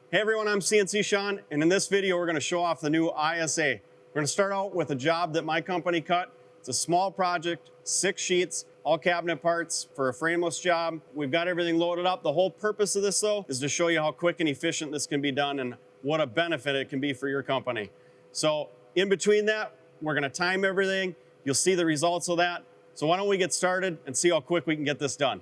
Hey everyone, I'm CNC Sean, and in this video we're going to show off the new IS-A. We're going to start out with a job that my company cut. It's a small project, 6 sheets, all cabinet parts for a frameless job. We've got everything loaded up. The whole purpose of this though is to show you how quick and efficient this can be done and what a benefit it can be for your company. So in between that, we're going to time everything. You'll see the results of that. So why don't we get started and see how quick we can get this done.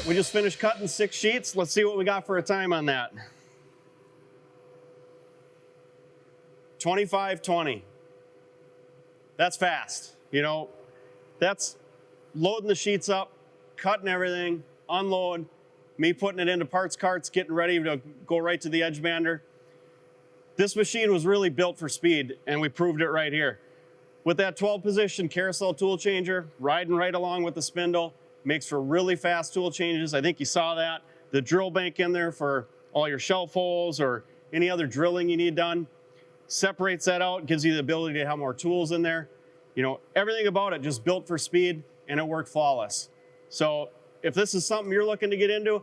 We just finished cutting 6 sheets. Let's see what we got for a time on that. 25:20. That's fast. You know, that's loading the sheets up, cutting everything, unload, me putting it into parts carts, getting ready to go right to the edge bander. This machine was really built for speed, and we proved it right here. With that 12-position carousel tool changer, riding right along with the spindle, makes for really fast tool changes. I think you saw that. The drill bank in there for all your shelf holes or any other drilling you need done. Separates that out, gives you the ability to have more tools in there. You know, everything about it just built for speed, and it worked flawless. So if this is something you're looking to get into,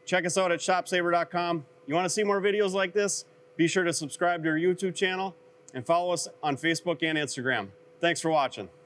check us out at ShopSabre.com. You want to see more videos like this? Be sure to subscribe to our YouTube channel and follow us on Facebook and Instagram. Thanks for watching.